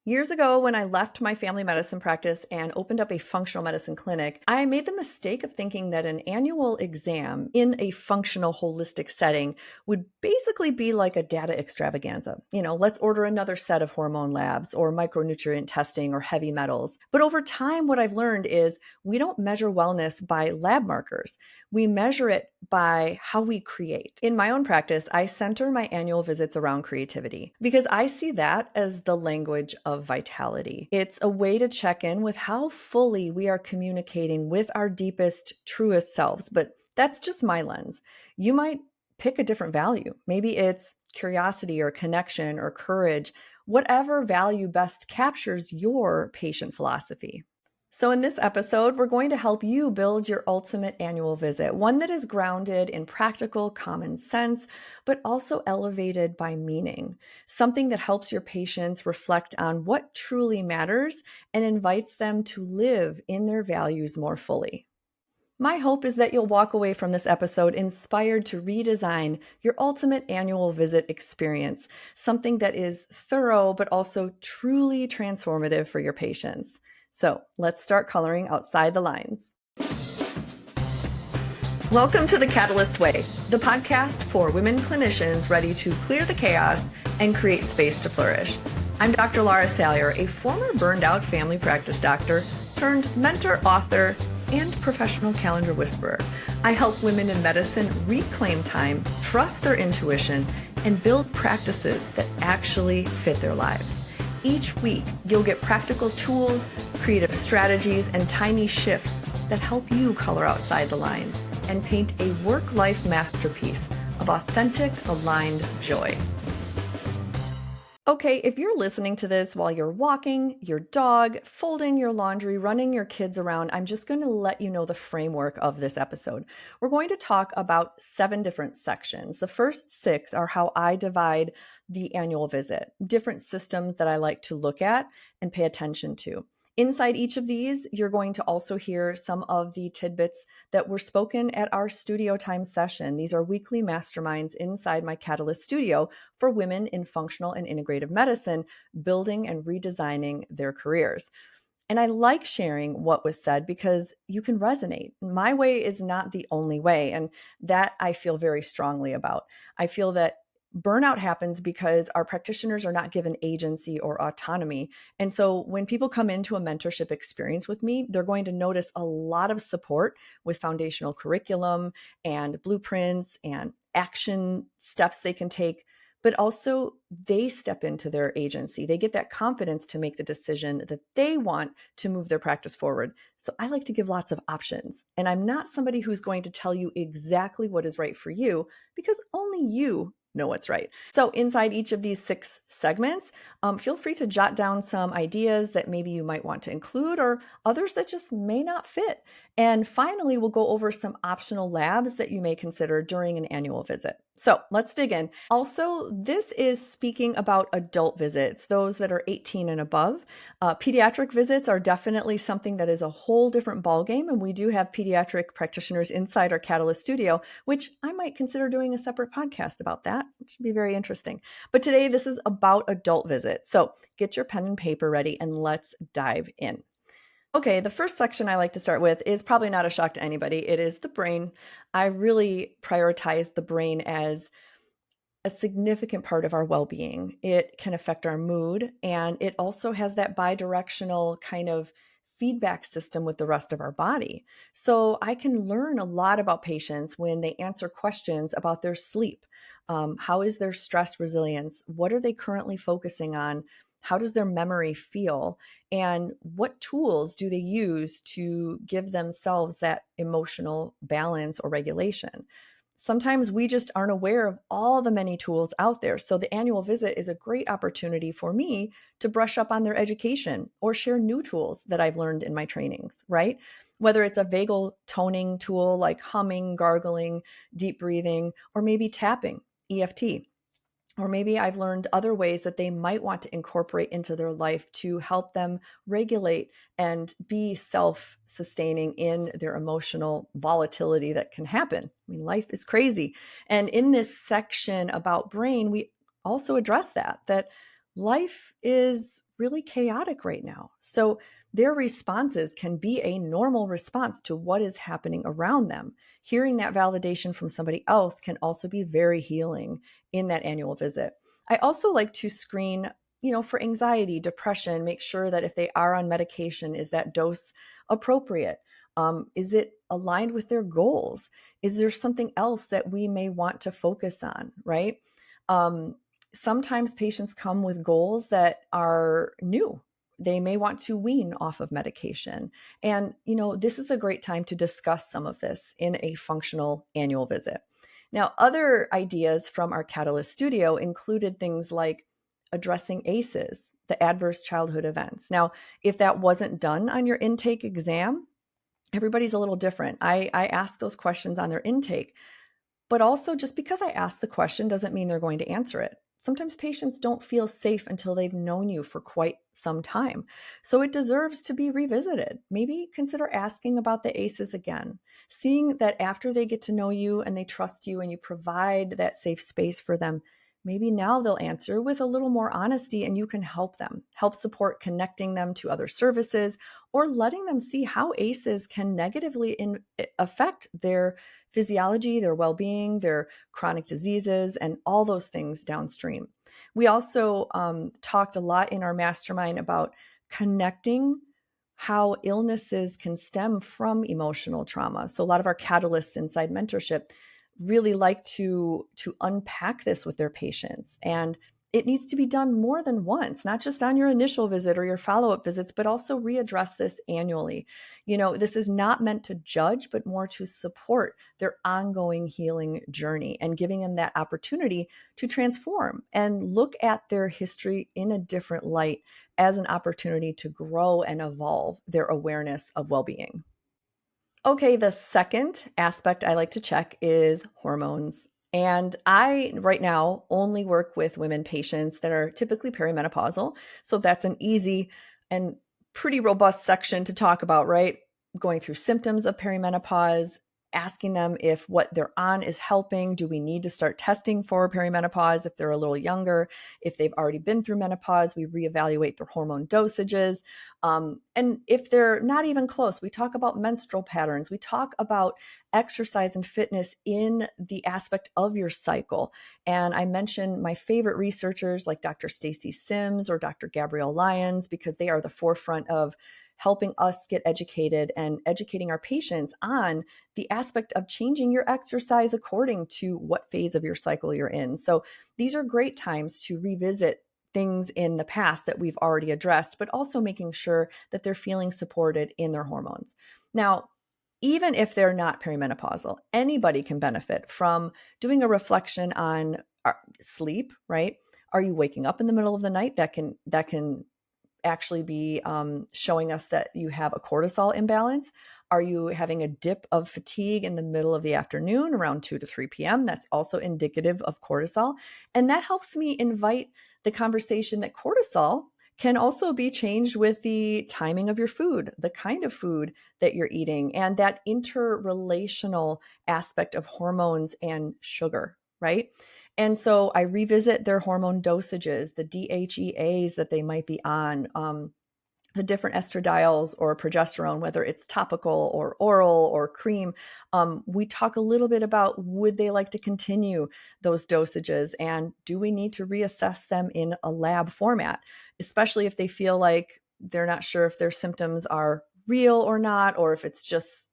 Years ago, when I left my family medicine practice and opened up a functional medicine clinic, I made the mistake of thinking that an annual exam in a functional holistic setting would basically be like a data extravaganza. Let's order another set of hormone labs or micronutrient testing or heavy metals. But over time, what I've learned is we don't measure wellness by lab markers. We measure it by how we create. In my own practice, I center my annual visits around creativity because I see that as the language of vitality. It's a way to check in with how fully we are communicating with our deepest, truest selves. But that's just my lens. You might pick a different value. Maybe it's curiosity or connection or courage, whatever value best captures your patient philosophy. So in this episode, we're going to help you build your ultimate annual visit, one that is grounded in practical common sense, but also elevated by meaning, something that helps your patients reflect on what truly matters and invites them to live in their values more fully. My hope is that you'll walk away from this episode inspired to redesign your ultimate annual visit experience, something that is thorough but also truly transformative for your patients. So let's start coloring outside the lines. Welcome to The Catalyst Way, the podcast for women clinicians ready to clear the chaos and create space to flourish. I'm Dr. Laura Salyer, a former burned out family practice doctor turned mentor, author, and professional calendar whisperer. I help women in medicine reclaim time, trust their intuition, and build practices that actually fit their lives. Each week, you'll get practical tools, creative strategies, and tiny shifts that help you color outside the lines and paint a work-life masterpiece of authentic, aligned joy. Okay, if you're listening to this while you're walking your dog, folding your laundry, running your kids around, I'm just going to let you know the framework of this episode. We're going to talk about 7 different sections. The first 6 are how I divide the annual visit, different systems that I like to look at and pay attention to. Inside each of these, you're going to also hear some of the tidbits that were spoken at our studio time session. These are weekly masterminds inside my Catalyst studio for women in functional and integrative medicine, building and redesigning their careers. And I like sharing what was said because you can resonate. My way is not the only way, and that I feel very strongly about. I feel that burnout happens because our practitioners are not given agency or autonomy. And so when people come into a mentorship experience with me, they're going to notice a lot of support with foundational curriculum and blueprints and action steps they can take, but also they step into their agency. They get that confidence to make the decision that they want to move their practice forward. So I like to give lots of options. And I'm not somebody who's going to tell you exactly what is right for you because only you know what's right. So inside each of these 6 segments, feel free to jot down some ideas that maybe you might want to include or others that just may not fit. And finally, we'll go over some optional labs that you may consider during an annual visit. So let's dig in. Also, this is speaking about adult visits, those that are 18 and above. Pediatric visits are definitely something that is a whole different ballgame, and we do have pediatric practitioners inside our Catalyst studio, which I might consider doing a separate podcast about that, which would be very interesting. But today, this is about adult visits. So get your pen and paper ready, and let's dive in. Okay, the first section I like to start with is probably not a shock to anybody. It is the brain. I really prioritize the brain as a significant part of our well-being. It can affect our mood, and it also has that bidirectional kind of feedback system with the rest of our body. So I can learn a lot about patients when they answer questions about their sleep. How is their stress resilience? What are they currently focusing on? How does their memory feel? And what tools do they use to give themselves that emotional balance or regulation? Sometimes we just aren't aware of all the many tools out there. So the annual visit is a great opportunity for me to brush up on their education or share new tools that I've learned in my trainings, right? Whether it's a vagal toning tool like humming, gargling, deep breathing, or maybe tapping, EFT. Or maybe I've learned other ways that they might want to incorporate into their life to help them regulate and be self-sustaining in their emotional volatility that can happen. I mean, life is crazy. And in this section about brain, we also address that life is really chaotic right now. So their responses can be a normal response to what is happening around them. Hearing that validation from somebody else can also be very healing in that annual visit. I also like to screen, for anxiety, depression, make sure that if they are on medication, is that dose appropriate? Is it aligned with their goals? Is there something else that we may want to focus on, right? Um, Sometimes patients come with goals that are new. They may want to wean off of medication. And, this is a great time to discuss some of this in a functional annual visit. Now, other ideas from our Catalyst studio included things like addressing ACEs, the adverse childhood events. Now, if that wasn't done on your intake exam, everybody's a little different. I ask those questions on their intake, but also, just because I ask the question doesn't mean they're going to answer it. Sometimes patients don't feel safe until they've known you for quite some time. So it deserves to be revisited. Maybe consider asking about the ACEs again, seeing that after they get to know you and they trust you and you provide that safe space for them, maybe now they'll answer with a little more honesty and you can help support connecting them to other services or letting them see how ACEs can negatively affect their physiology, their well-being, their chronic diseases, and all those things downstream. We also talked a lot in our mastermind about connecting how illnesses can stem from emotional trauma. So a lot of our catalysts inside mentorship really like to unpack this with their patients, and it needs to be done more than once, not just on your initial visit or your follow-up visits, but also readdress this annually. This is not meant to judge, but more to support their ongoing healing journey and giving them that opportunity to transform and look at their history in a different light as an opportunity to grow and evolve their awareness of well-being. Okay, the second aspect I like to check is hormones. And I, right now, only work with women patients that are typically perimenopausal. So that's an easy and pretty robust section to talk about, right? Going through symptoms of perimenopause, asking them if what they're on is helping. Do we need to start testing for perimenopause if they're a little younger? If they've already been through menopause, we reevaluate their hormone dosages. And if they're not even close, we talk about menstrual patterns. We talk about exercise and fitness in the aspect of your cycle. And I mentioned my favorite researchers like Dr. Stacy Sims or Dr. Gabrielle Lyons, because they are the forefront of helping us get educated and educating our patients on the aspect of changing your exercise according to what phase of your cycle you're in. So these are great times to revisit things in the past that we've already addressed, but also making sure that they're feeling supported in their hormones. Now, even if they're not perimenopausal, anybody can benefit from doing a reflection on sleep, right? Are you waking up in the middle of the night? That can actually be showing us that you have a cortisol imbalance. Are you having a dip of fatigue in the middle of the afternoon around 2 to 3 p.m.? That's also indicative of cortisol. And that helps me invite the conversation that cortisol can also be changed with the timing of your food, the kind of food that you're eating, and that interrelational aspect of hormones and sugar, right? And so I revisit their hormone dosages, the DHEAs that they might be on, the different estradiols or progesterone, whether it's topical or oral or cream. We talk a little bit about, would they like to continue those dosages, and do we need to reassess them in a lab format, especially if they feel like they're not sure if their symptoms are real or not, or if it's just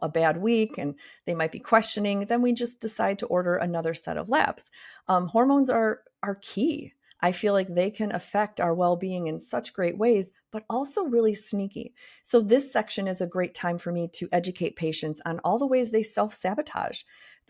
a bad week and they might be questioning. Then we just decide to order another set of labs. Hormones are key. I feel like they can affect our well-being in such great ways, but also really sneaky. So this section is a great time for me to educate patients on all the ways they self-sabotage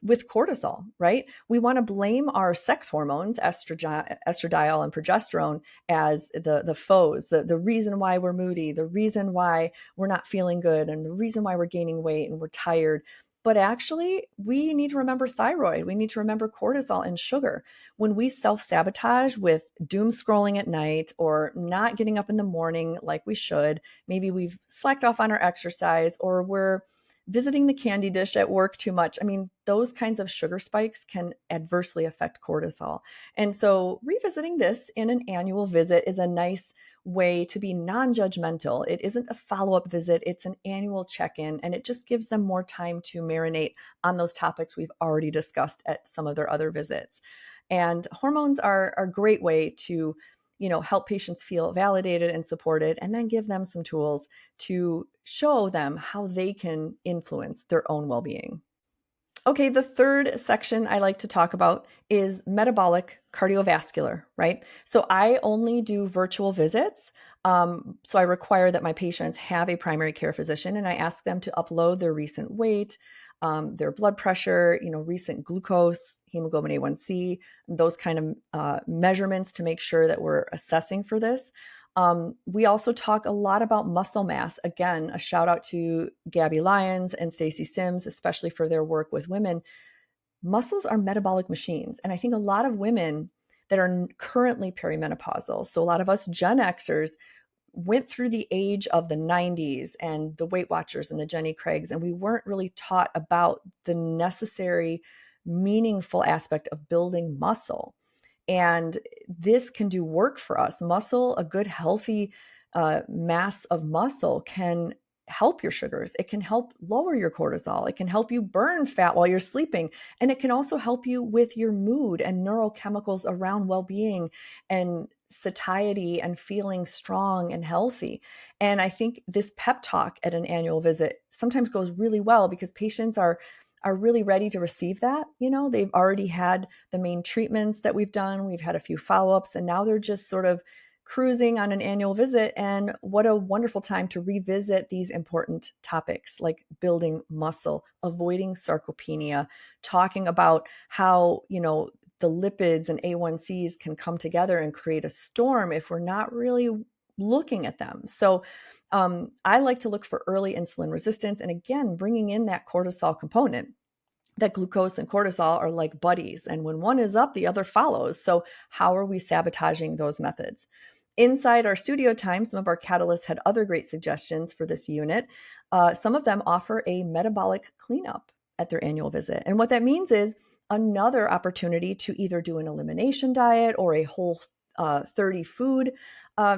with cortisol, right? We want to blame our sex hormones, estradiol and progesterone, as the foes, the reason why we're moody, the reason why we're not feeling good, and the reason why we're gaining weight and we're tired. But actually, we need to remember thyroid. We need to remember cortisol and sugar. When we self-sabotage with doom scrolling at night or not getting up in the morning like we should, maybe we've slacked off on our exercise, or we're visiting the candy dish at work too much. I mean, those kinds of sugar spikes can adversely affect cortisol. And so revisiting this in an annual visit is a nice way to be non-judgmental. It isn't a follow-up visit, it's an annual check-in, and it just gives them more time to marinate on those topics we've already discussed at some of their other visits. And hormones are a great way to help patients feel validated and supported, and then give them some tools to show them how they can influence their own well-being. Okay, the third section I like to talk about is metabolic cardiovascular, right? So I only do virtual visits. So I require that my patients have a primary care physician, and I ask them to upload their recent weight, their blood pressure, recent glucose, hemoglobin A1C, those kind of measurements to make sure that we're assessing for this. We also talk a lot about muscle mass. Again, a shout out to Gabby Lyons and Stacy Sims, especially for their work with women. Muscles are metabolic machines. And I think a lot of women that are currently perimenopausal, so a lot of us Gen Xers, went through the age of the 90s and the Weight Watchers and the Jenny Craigs, and we weren't really taught about the necessary, meaningful aspect of building muscle. And this can do work for us. Muscle, a good, healthy mass of muscle can help your sugars. It can help lower your cortisol. It can help you burn fat while you're sleeping. And it can also help you with your mood and neurochemicals around well-being and satiety and feeling strong and healthy. And I think this pep talk at an annual visit sometimes goes really well because patients are really ready to receive that. They've already had the main treatments that we've done. We've had a few follow-ups, and now they're just sort of cruising on an annual visit. And what a wonderful time to revisit these important topics like building muscle, avoiding sarcopenia, talking about how, the lipids and A1Cs can come together and create a storm if we're not really looking at them. So I like to look for early insulin resistance. And again, bringing in that cortisol component, that glucose and cortisol are like buddies. And when one is up, the other follows. So how are we sabotaging those methods? Inside our studio time, some of our catalysts had other great suggestions for this unit. Some of them offer a metabolic cleanup at their annual visit. And what that means is another opportunity to either do an elimination diet or a whole 30 food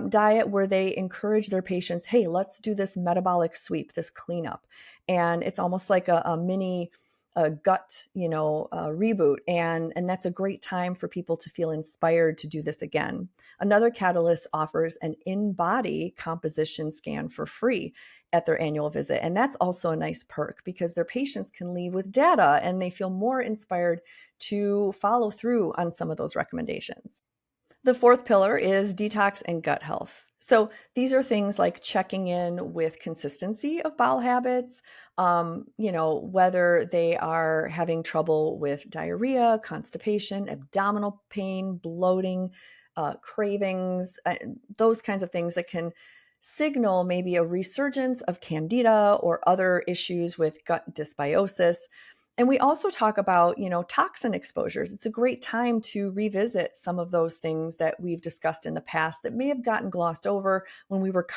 diet where they encourage their patients, hey, let's do this metabolic sweep, this cleanup. And it's almost like a mini gut, reboot. And that's a great time for people to feel inspired to do this again. Another catalyst offers an in-body composition scan for free at their annual visit. And that's also a nice perk because their patients can leave with data and they feel more inspired to follow through on some of those recommendations. The fourth pillar is detox and gut health. So these are things like checking in with consistency of bowel habits, whether they are having trouble with diarrhea, constipation, abdominal pain, bloating, cravings, those kinds of things that can signal maybe a resurgence of candida or other issues with gut dysbiosis. And we also talk about, toxin exposures. It's a great time to revisit some of those things that we've discussed in the past that may have gotten glossed over when we were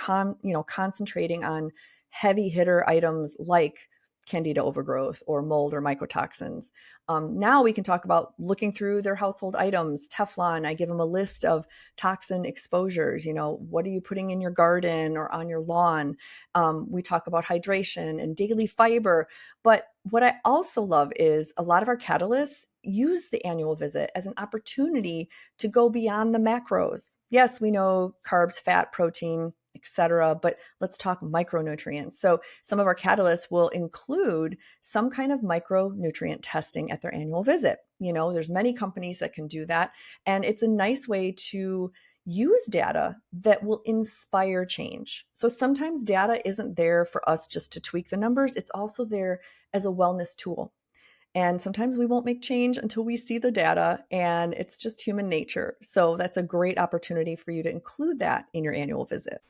concentrating on heavy hitter items like candida overgrowth or mold or mycotoxins. Now we can talk about looking through their household items, Teflon. I give them a list of toxin exposures. What are you putting in your garden or on your lawn? We talk about hydration and daily fiber. But what I also love is a lot of our catalysts use the annual visit as an opportunity to go beyond the macros. Yes, we know carbs, fat, protein, etc., but let's talk micronutrients. So some of our catalysts will include some kind of micronutrient testing at their annual visit. There's many companies that can do that. And it's a nice way to use data that will inspire change. So sometimes data isn't there for us just to tweak the numbers. It's also there as a wellness tool. And sometimes we won't make change until we see the data, and it's just human nature. So that's a great opportunity for you to include that in your annual visit.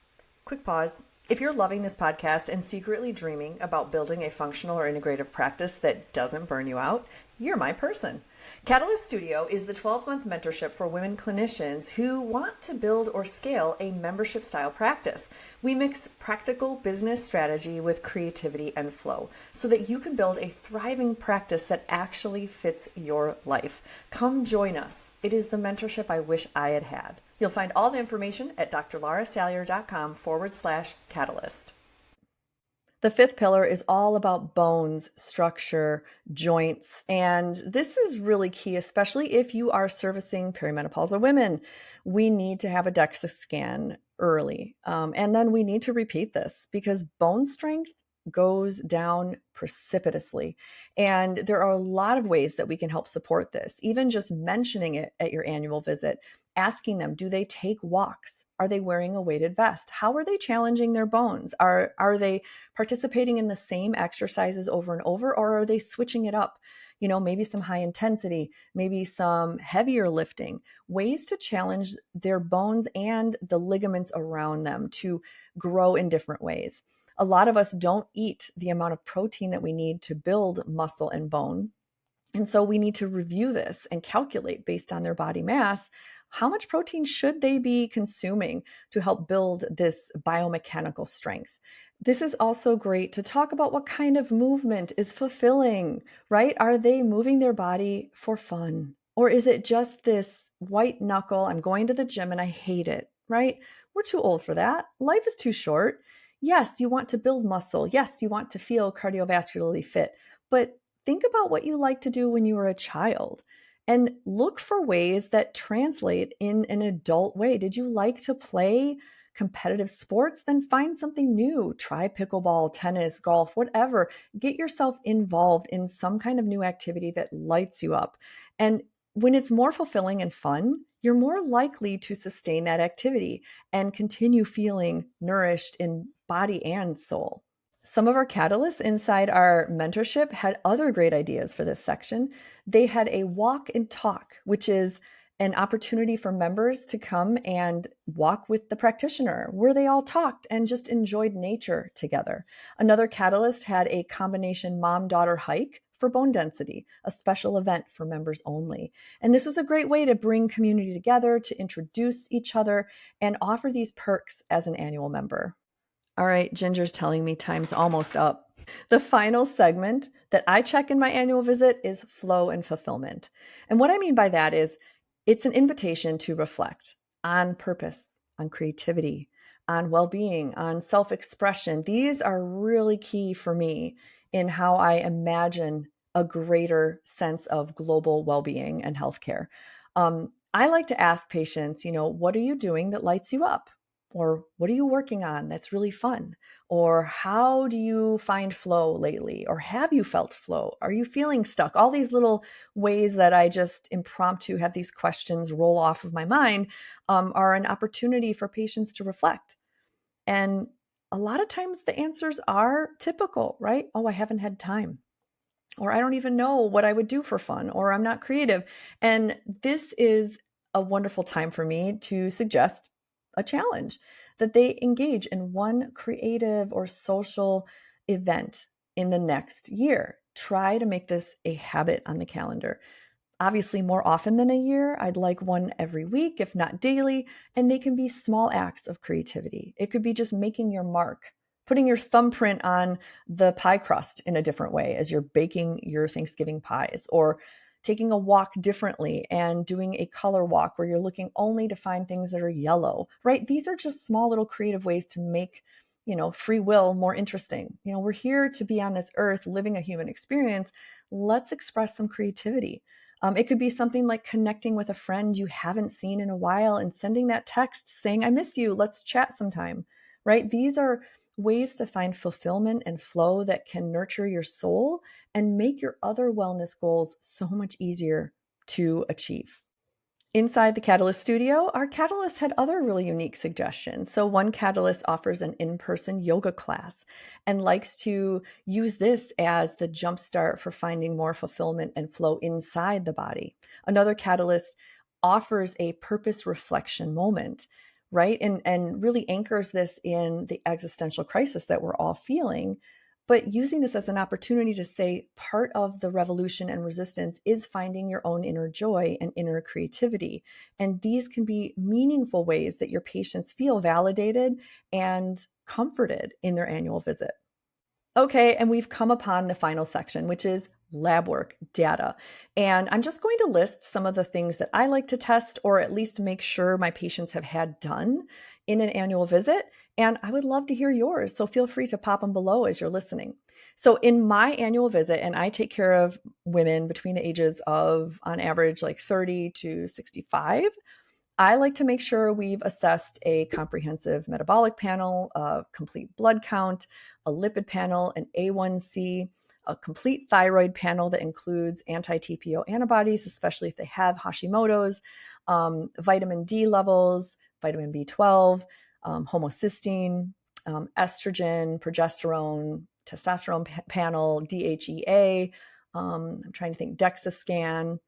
Quick pause. If you're loving this podcast and secretly dreaming about building a functional or integrative practice that doesn't burn you out, you're my person. Catalyst Studio is the 12-month mentorship for women clinicians who want to build or scale a membership-style practice. We mix practical business strategy with creativity and flow so that you can build a thriving practice that actually fits your life. Come join us. It is the mentorship I wish I had had. You'll find all the information at drlaurasalyer.com/catalyst. The fifth pillar is all about bones, structure, joints, and this is really key, especially if you are servicing perimenopausal women. We need to have a DEXA scan early, and then we need to repeat this because bone strength goes down precipitously. And there are a lot of ways that we can help support this, even just mentioning it at your annual visit. Asking them, do they take walks? Are they wearing a weighted vest? How are they challenging their bones? Are they participating in the same exercises over and over, or are they switching it up? Maybe some high intensity, maybe some heavier lifting, ways to challenge their bones and the ligaments around them to grow in different ways. A lot of us don't eat the amount of protein that we need to build muscle and bone. And so we need to review this and calculate based on their body mass, how much protein should they be consuming to help build this biomechanical strength. This is also great to talk about what kind of movement is fulfilling, right? Are they moving their body for fun? Or is it just this white knuckle, I'm going to the gym and I hate it, right? We're too old for that. Life is too short. Yes, you want to build muscle. Yes, you want to feel cardiovascularly fit, but think about what you like to do when you were a child and look for ways that translate in an adult way. Did you like to play competitive sports? Then find something new. Try pickleball, tennis, golf, whatever. Get yourself involved in some kind of new activity that lights you up. And when it's more fulfilling and fun, you're more likely to sustain that activity and continue feeling nourished in body and soul. Some of our catalysts inside our mentorship had other great ideas for this section. They had a walk and talk, which is an opportunity for members to come and walk with the practitioner where they all talked and just enjoyed nature together. Another catalyst had a combination mom-daughter hike for bone density, a special event for members only. And this was a great way to bring community together, to introduce each other, and offer these perks as an annual member. All right, Ginger's telling me time's almost up. The final segment that I check in my annual visit is flow and fulfillment. And what I mean by that is it's an invitation to reflect on purpose, on creativity, on well-being, on self-expression. These are really key for me in how I imagine a greater sense of global well-being and healthcare. I like to ask patients, what are you doing that lights you up? Or what are you working on that's really fun? Or how do you find flow lately? Or have you felt flow? Are you feeling stuck? All these little ways that I just impromptu have these questions roll off of my mind are an opportunity for patients to reflect. And a lot of times the answers are typical, right? Oh, I haven't had time. Or I don't even know what I would do for fun, or I'm not creative. And this is a wonderful time for me to suggest a challenge that they engage in one creative or social event in the next year. Try to make this a habit on the calendar. Obviously, more often than a year, I'd like one every week, if not daily, and they can be small acts of creativity. It could be just making your mark, putting your thumbprint on the pie crust in a different way as you're baking your Thanksgiving pies, or taking a walk differently and doing a color walk where you're looking only to find things that are yellow, right? These are just small little creative ways to make, free will more interesting. We're here to be on this earth living a human experience. Let's express some creativity. It could be something like connecting with a friend you haven't seen in a while and sending that text saying, I miss you, let's chat sometime, right? These are ways to find fulfillment and flow that can nurture your soul and make your other wellness goals so much easier to achieve. Inside the Catalyst studio, our Catalyst had other really unique suggestions. So one Catalyst offers an in-person yoga class and likes to use this as the jumpstart for finding more fulfillment and flow inside the body. Another Catalyst offers a purpose reflection moment, right? And really anchors this in the existential crisis that we're all feeling, but using this as an opportunity to say part of the revolution and resistance is finding your own inner joy and inner creativity. And these can be meaningful ways that your patients feel validated and comforted in their annual visit. Okay, and we've come upon the final section, which is Labwork, Data. And I'm just going to list some of the things that I like to test or at least make sure my patients have had done in an annual visit. And I would love to hear yours. So feel free to pop them below as you're listening. So in my annual visit, and I take care of women between the ages of, on average, like 30 to 65, I like to make sure we've assessed a comprehensive metabolic panel, a complete blood count, a lipid panel, an A1C, a complete thyroid panel that includes anti-TPO antibodies, especially if they have Hashimoto's, vitamin D levels, vitamin B12, homocysteine, estrogen, progesterone, testosterone panel, DHEA. I'm trying to think, DEXA scan.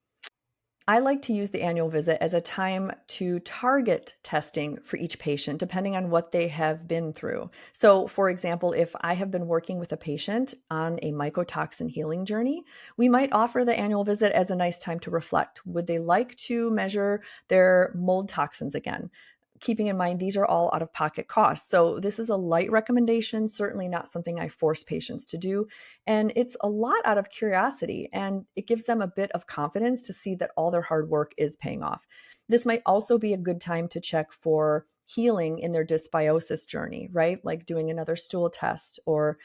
I like to use the annual visit as a time to target testing for each patient, depending on what they have been through. So, for example, if I have been working with a patient on a mycotoxin healing journey, we might offer the annual visit as a nice time to reflect. Would they like to measure their mold toxins again? Keeping in mind, these are all out-of-pocket costs. So this is a light recommendation, certainly not something I force patients to do. And it's a lot out of curiosity, and it gives them a bit of confidence to see that all their hard work is paying off. This might also be a good time to check for healing in their dysbiosis journey, right? Like doing another stool test or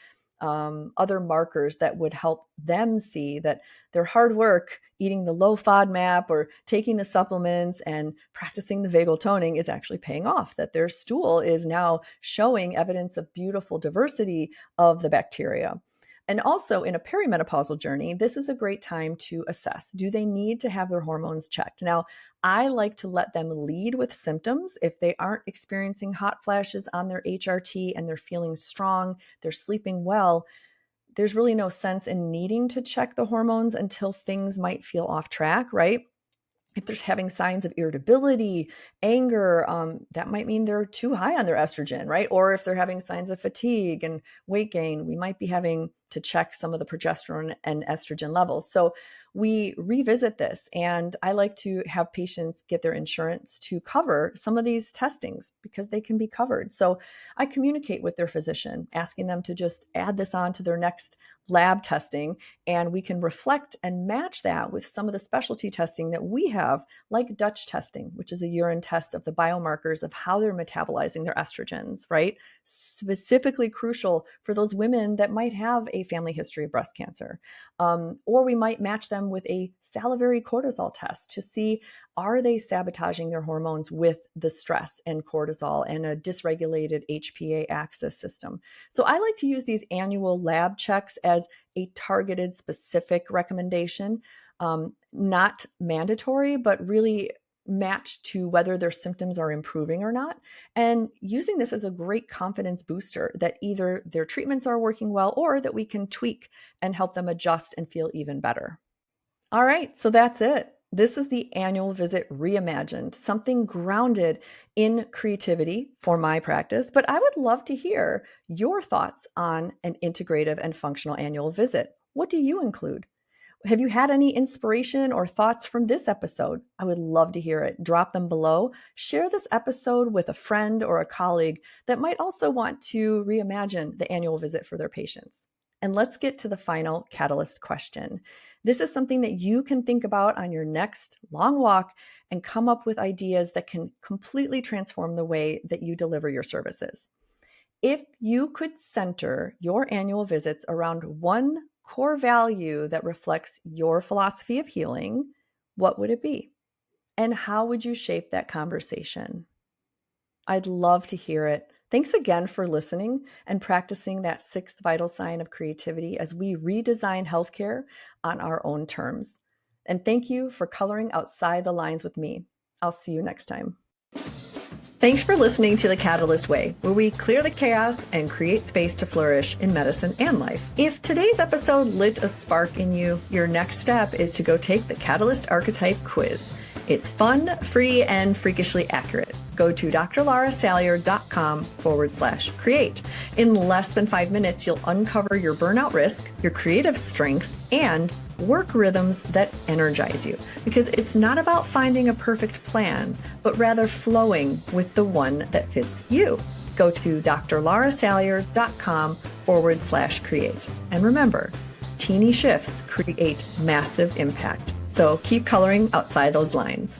other markers that would help them see that their hard work, eating the low FODMAP or taking the supplements and practicing the vagal toning is actually paying off, that their stool is now showing evidence of beautiful diversity of the bacteria. And also in a perimenopausal journey, this is a great time to assess. Do they need to have their hormones checked? Now, I like to let them lead with symptoms. If they aren't experiencing hot flashes on their HRT and they're feeling strong, they're sleeping well, there's really no sense in needing to check the hormones until things might feel off track, right? If they're having signs of irritability, anger, that might mean they're too high on their estrogen, right? Or if they're having signs of fatigue and weight gain, we might be having to check some of the progesterone and estrogen levels. So we revisit this, and I like to have patients get their insurance to cover some of these testings because they can be covered. So I communicate with their physician, asking them to just add this on to their next lab testing, and we can reflect and match that with some of the specialty testing that we have, like Dutch testing, which is a urine test of the biomarkers of how they're metabolizing their estrogens, right? Specifically crucial for those women that might have a family history of breast cancer. Or we might match them with a salivary cortisol test to see, are they sabotaging their hormones with the stress and cortisol and a dysregulated HPA axis system. So I like to use these annual lab checks as a targeted specific recommendation, not mandatory, but really matched to whether their symptoms are improving or not. And using this as a great confidence booster that either their treatments are working well or that we can tweak and help them adjust and feel even better. All right, so that's it. This is the annual visit reimagined, something grounded in creativity for my practice, but I would love to hear your thoughts on an integrative and functional annual visit. What do you include? Have you had any inspiration or thoughts from this episode? I would love to hear it. Drop them below. Share this episode with a friend or a colleague that might also want to reimagine the annual visit for their patients. And let's get to the final catalyst question. This is something that you can think about on your next long walk and come up with ideas that can completely transform the way that you deliver your services. If you could center your annual visits around one core value that reflects your philosophy of healing, what would it be? And how would you shape that conversation? I'd love to hear it. Thanks again for listening and practicing that sixth vital sign of creativity as we redesign healthcare on our own terms. And thank you for coloring outside the lines with me. I'll see you next time. Thanks for listening to The Catalyst Way, where we clear the chaos and create space to flourish in medicine and life. If today's episode lit a spark in you, your next step is to go take the Catalyst Archetype quiz. It's fun, free, and freakishly accurate. Go to drlarasalyer.com/create. In less than 5 minutes, you'll uncover your burnout risk, your creative strengths, and work rhythms that energize you. Because it's not about finding a perfect plan, but rather flowing with the one that fits you. Go to drlarasalyer.com/create. And remember, teeny shifts create massive impact. So keep coloring outside those lines.